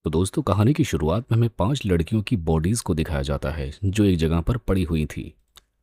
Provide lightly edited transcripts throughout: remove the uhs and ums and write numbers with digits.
तो दोस्तों, कहानी की शुरुआत में हमें 5 लड़कियों की बॉडीज को दिखाया जाता है जो एक जगह पर पड़ी हुई थी।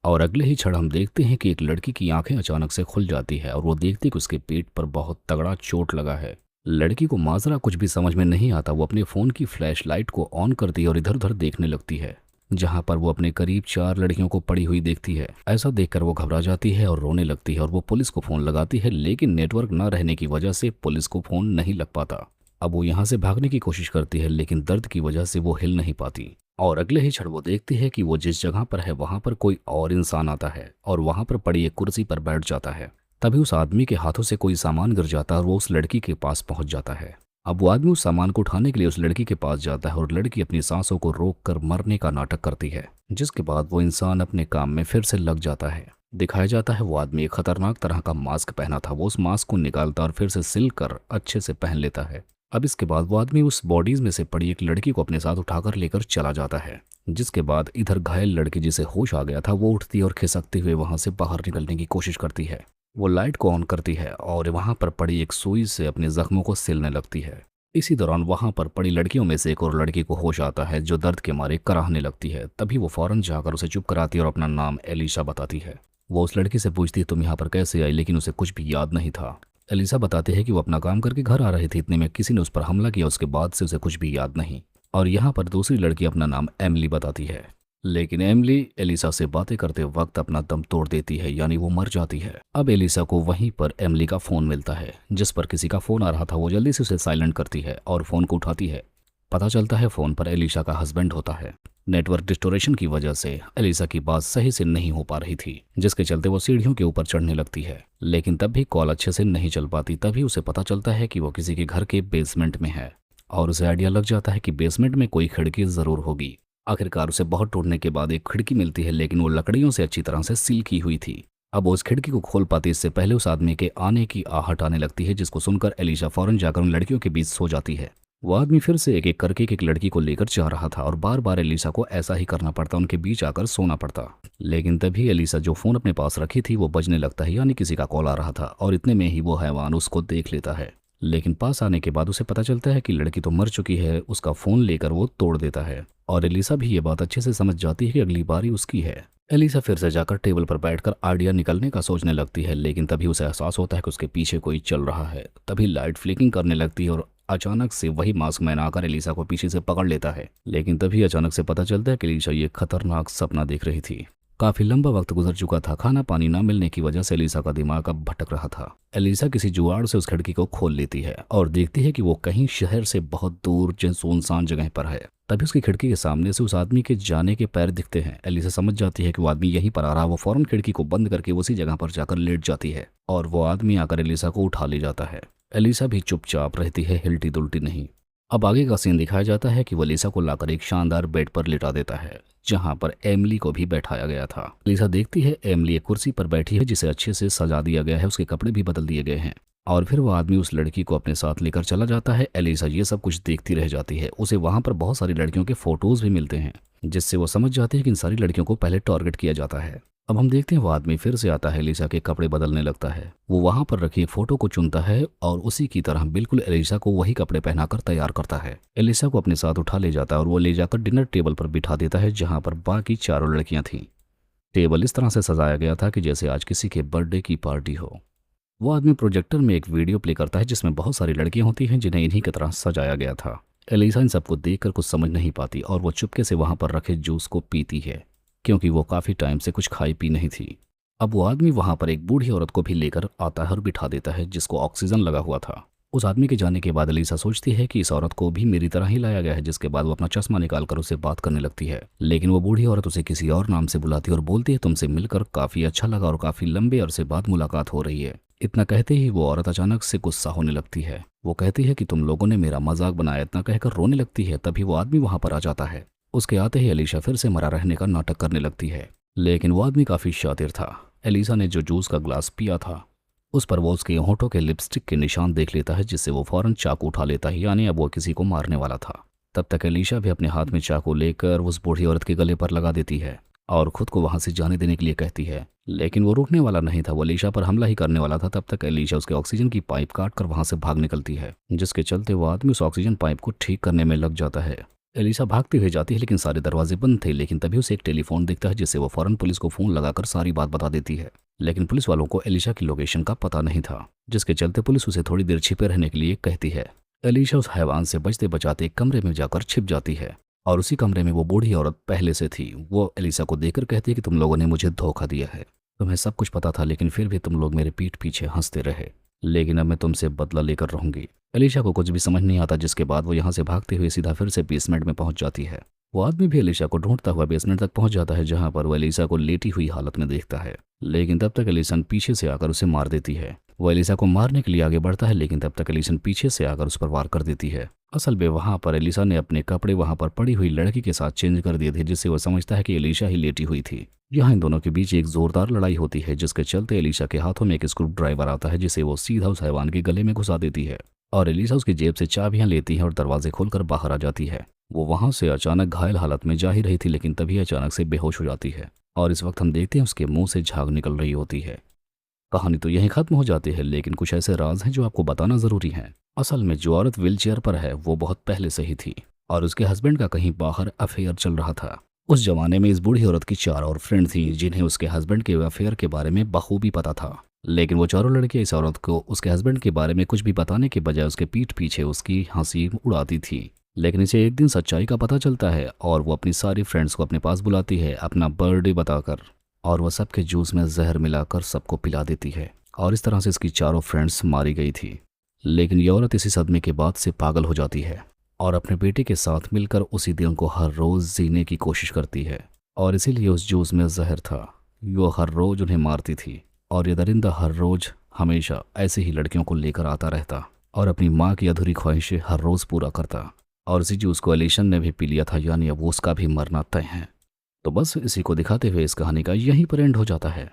और अगले ही क्षण हम देखते हैं कि एक लड़की की आंखें अचानक से खुल जाती है और वो देखती है कि उसके पेट पर बहुत तगड़ा चोट लगा है। लड़की को माजरा कुछ भी समझ में नहीं आता। वो अपने फ़ोन की फ्लैश लाइट को ऑन करती है और इधर उधर देखने लगती है, जहां पर वो अपने करीब 4 लड़कियों को पड़ी हुई देखती है। ऐसा देखकर वो घबरा जाती है और रोने लगती है और वो पुलिस को फ़ोन लगाती है, लेकिन नेटवर्क न रहने की वजह से पुलिस को फ़ोन नहीं लग पाता। अब वो यहाँ से भागने की कोशिश करती है, लेकिन दर्द की वजह से वो हिल नहीं पाती। और अगले ही क्षण वो देखती है कि वो जिस जगह पर है वहां पर कोई और इंसान आता है और वहां पर पड़ी एक कुर्सी पर बैठ जाता है। तभी उस आदमी के हाथों से कोई सामान गिर जाता है और वो उस लड़की के पास पहुंच जाता है। अब वो आदमी उस सामान को उठाने के लिए उस लड़की के पास जाता है और लड़की अपनी सांसों को रोक कर मरने का नाटक करती है, जिसके बाद वो इंसान अपने काम में फिर से लग जाता है। दिखाया जाता है वो आदमी एक खतरनाक तरह का मास्क पहना था। वो उस मास्क को निकालता और फिर से सिल कर अच्छे से पहन लेता है। अब इसके बाद वो आदमी उस बॉडीज में से पड़ी एक लड़की को अपने साथ उठाकर लेकर चला जाता है, जिसके बाद इधर घायल लड़की जिसे होश आ गया था वो उठती और खिसकते हुए वहां से बाहर निकलने की कोशिश करती है। वो लाइट को ऑन करती है और वहां पर पड़ी एक सुई से अपने जख्मों को सिलने लगती है। इसी दौरान वहां पर पड़ी लड़कियों में से एक और लड़की को होश आता है, जो दर्द के मारे कराहने लगती है। तभी वो फौरन जाकर उसे चुप कराती है और अपना नाम एलिशा बताती है। वो उस लड़की से पूछती है तुम यहाँ पर कैसे आई, लेकिन उसे कुछ भी याद नहीं था। एलिसा बताते हैं कि वो अपना काम करके घर आ रही थी, इतने में किसी ने उस पर हमला किया। उसके बाद से उसे कुछ भी याद नहीं। और यहाँ पर दूसरी लड़की अपना नाम एमिली बताती है, लेकिन एमिली एलिसा से बातें करते वक्त अपना दम तोड़ देती है, यानी वो मर जाती है। अब एलिसा को वहीं पर एमिली का फोन मिलता है, जिस पर किसी का फोन आ रहा था। वो जल्दी से उसे साइलेंट करती है और फोन को उठाती है। पता चलता है फोन पर एलिसा का हस्बैंड होता है। नेटवर्क डिस्टोरेशन की वजह से एलिसा की बात सही से नहीं हो पा रही थी, जिसके चलते वो सीढ़ियों के ऊपर चढ़ने लगती है, लेकिन तब भी कॉल अच्छे से नहीं चल पाती। तभी उसे पता चलता है कि वो किसी के घर के बेसमेंट में है और उसे आइडिया लग जाता है कि बेसमेंट में कोई खिड़की जरूर होगी। आखिरकार उसे बहुत ढूंढने के बाद एक खिड़की मिलती है, लेकिन वो लकड़ियों से अच्छी तरह से सील की हुई थी। अब वो उस खिड़की को खोल पाती इससे पहले उस आदमी के आने की आहट आने लगती है, जिसको सुनकर एलिशा फौरन जाकर उन लड़कियों के बीच सो जाती है। वो आदमी फिर से एक एक करके एक लड़की को लेकर जा रहा था और बार बार एलिसा को ऐसा ही करना पड़ता, उनके बीच आकर सोना पड़ता। लेकिन तभी एलिसा जो फोन अपने पास रखी थी वो बजने लगता है, यानी किसी का कॉल आ रहा था। और इतने में ही वो हैवान उसको देख लेता है, लेकिन पास आने के बाद उसे पता चलता है कि लड़की तो मर चुकी है। उसका फोन लेकर वो तोड़ देता है और एलिसा भी ये बात अच्छे से समझ जाती है कि अगली बारी उसकी है। एलिसा फिर से जाकर टेबल पर बैठकर आइडिया निकलने का सोचने लगती है, लेकिन तभी उसे एहसास होता है कि उसके पीछे कोई चल रहा है। तभी लाइट फ्लिकिंग करने लगती है और अचानक से वही मास्क मैन आकर एलिसा को पीछे से पकड़ लेता है। लेकिन तभी अचानक से पता चलता है कि एलिसा ये खतरनाक सपना देख रही थी। काफी लंबा वक्त गुजर चुका था। खाना पानी न मिलने की वजह से एलिसा का दिमाग अब भटक रहा था। एलिसा किसी जुगाड़ से उस खिड़की को खोल लेती है और देखती है कि वो कहीं शहर से बहुत दूर सुनसान जगह पर है। तभी उसकी खिड़की के सामने से उस आदमी के जाने के पैर दिखते हैं। एलिसा समझ जाती है कि वो आदमी यहीं पर आ रहा है। वो फौरन खिड़की को बंद करके उसी जगह पर जाकर लेट जाती है और वो आदमी आकर एलिसा को उठा ले जाता है। एलिसा भी चुपचाप रहती है, हिलती दुलती नहीं। अब आगे का सीन दिखाया जाता है कि वो एलिसा को लाकर एक शानदार बेड पर लिटा देता है, जहां पर एमिली को भी बैठाया गया था। एलिसा देखती है एमिली एक कुर्सी पर बैठी है, जिसे अच्छे से सजा दिया गया है, उसके कपड़े भी बदल दिए गए हैं। और फिर वो आदमी उस लड़की को अपने साथ लेकर चला जाता है। एलिसा ये सब कुछ देखती रह जाती है। उसे वहां पर बहुत सारी लड़कियों के फोटोज भी मिलते हैं, जिससे वो समझ जाती है कि इन सारी लड़कियों को पहले टारगेट किया जाता है। अब हम देखते हैं वो आदमी फिर से आता है, एलिसा के कपड़े बदलने लगता है। वो वहां पर रखी फोटो को चुनता है और उसी की तरह बिल्कुल एलिसा को वही कपड़े पहनाकर तैयार करता है। एलिसा को अपने साथ उठा ले जाता है और वो ले जाकर डिनर टेबल पर बिठा देता है, जहां पर बाकी चारों लड़कियां थीं। टेबल इस तरह से सजाया गया था कि जैसे आज किसी के बर्थडे की पार्टी हो। वो आदमी प्रोजेक्टर में एक वीडियो प्ले करता है, जिसमें बहुत सारी लड़कियां होती हैं जिन्हें इन्हीं की तरह सजाया गया था। एलिसा इन सबको देखकर कुछ समझ नहीं पाती और वो चुपके से वहां पर रखे जूस को पीती है, क्योंकि वो काफी टाइम से कुछ खाई पी नहीं थी। अब वो आदमी वहां पर एक बूढ़ी औरत को भी लेकर आता है और बिठा देता है, जिसको ऑक्सीजन लगा हुआ था। उस आदमी के जाने के बाद एलिसा सोचती है कि इस औरत को भी मेरी तरह ही लाया गया है, जिसके बाद वो अपना चश्मा निकालकर उससे बात करने लगती है। लेकिन वो बूढ़ी औरत उसे किसी और नाम से बुलाती है और बोलती है तुमसे मिलकर काफी अच्छा लगा और काफी लंबे अरसे बाद मुलाकात हो रही है। इतना कहते ही वो औरत अचानक से गुस्सा होने लगती है। वो कहती है कि तुम लोगों ने मेरा मजाक बनाया, इतना कहकर रोने लगती है। तभी वो आदमी वहां पर आ जाता है। उसके आते ही एलिसा फिर से मरा रहने का नाटक करने लगती है, लेकिन वो आदमी काफी शातिर था। एलिसा ने जो जूस का ग्लास पिया था उस पर वो उसके होठों के लिपस्टिक के निशान देख लेता है, जिससे वो फौरन चाकू उठा लेता है, यानी अब वो किसी को मारने वाला था। तब तक एलिशा भी अपने हाथ में चाकू लेकर उस बूढ़ी औरत के गले पर लगा देती है और खुद को वहां से जाने देने के लिए कहती है, लेकिन वो रुकने वाला नहीं था। वो एलिशा पर हमला ही करने वाला था। तब तक एलिशा उसके ऑक्सीजन की पाइप काट कर वहां से भाग निकलती है, जिसके चलते वो आदमी उस ऑक्सीजन पाइप को ठीक करने में लग जाता है। एलिशा भागती हुई जाती है, लेकिन सारे दरवाजे बंद थे। लेकिन तभी उसे एक टेलीफोन दिखता है, जिससे वो फौरन पुलिस को फोन लगाकर सारी बात बता देती है। लेकिन पुलिस वालों को एलिशा की लोकेशन का पता नहीं था, जिसके चलते पुलिस उसे थोड़ी देर छिपे रहने के लिए कहती है। एलिशा उस हैवान से बचते बचाते एक कमरे में जाकर छिप जाती है, और उसी कमरे में वो बूढ़ी औरत पहले से थी। वो एलिशा को देखकर कहती है कि तुम लोगों ने मुझे धोखा दिया है, तुम्हें सब कुछ पता था, लेकिन फिर भी तुम लोग मेरे पीठ पीछे हंसते रहे। लेकिन अब मैं तुमसे बदला लेकर रहूंगी। एलिशा को कुछ भी समझ नहीं आता, जिसके बाद वो यहाँ से भागते हुए सीधा फिर से बेसमेंट में पहुंच जाती है। वो आदमी भी एलिशा को ढूंढता हुआ बेसमेंट तक पहुंच जाता है, जहां पर वो एलिशा को लेटी हुई हालत में देखता है। लेकिन तब तक एलिसन पीछे से आकर उसे मार देती है। वो एलिशा को मारने के लिए आगे बढ़ता है, लेकिन तब तक एलिसन पीछे से आकर उस पर वार कर देती है। असल में वहां पर एलिशा ने अपने कपड़े वहां पर पड़ी हुई लड़की के साथ चेंज कर दिए थे, जिससे वो समझता है कि एलिशा ही लेटी हुई थी। यहाँ इन दोनों के बीच एक जोरदार लड़ाई होती है, जिसके चलते एलिशा के हाथों में एक स्क्रू ड्राइवर आता है, जिसे वो सीधा उस हैवान के गले में घुसा देती है। और एलिशा उसकी जेब से चाबियां लेती है और दरवाजे खोलकर बाहर आ जाती है। वो वहां से अचानक घायल हालत में जा ही रही थी, लेकिन तभी अचानक से बेहोश हो जाती है, और इस वक्त हम देखते हैं उसके मुंह से झाग निकल रही होती है। कहानी तो यहीं खत्म हो जाती है, लेकिन कुछ ऐसे राज हैं जो आपको बताना जरूरी है। असल में जो औरत व्हीलचेयर पर है वो बहुत पहले से ही थी, और उसके हस्बैंड का कहीं बाहर अफेयर चल रहा था। उस जमाने में इस बूढ़ी औरत की 4 और फ्रेंड थी, जिन्हें उसके हस्बैंड के अफेयर के बारे में बखूबी पता था। लेकिन वो चारों लड़कियां इस औरत को उसके हस्बैंड के बारे में कुछ भी बताने के बजाय उसके पीठ पीछे उसकी हंसी उड़ाती थी। लेकिन इसे एक दिन सच्चाई का पता चलता है, और वो अपनी सारी फ्रेंड्स को अपने पास बुलाती है अपना बर्थडे बताकर, और वह सबके जूस में जहर मिलाकर सबको पिला देती है। और इस तरह से इसकी चारों फ्रेंड्स मारी गई थी। लेकिन यह औरत इसी सदमे के बाद से पागल हो जाती है, और अपने बेटे के साथ मिलकर उसी दिन को हर रोज जीने की कोशिश करती है। और इसीलिए उस जूस में जहर था। वो हर रोज उन्हें मारती थी, और ये दरिंदा हर रोज हमेशा ऐसे ही लड़कियों को लेकर आता रहता, और अपनी माँ की अधूरी ख्वाहिशें हर रोज पूरा करता। और इसी जूस को एलिशन ने भी पी लिया था, यानी अब उसका भी मरना तय है। तो बस इसी को दिखाते हुए इस कहानी का यहीं पर एंड हो जाता है।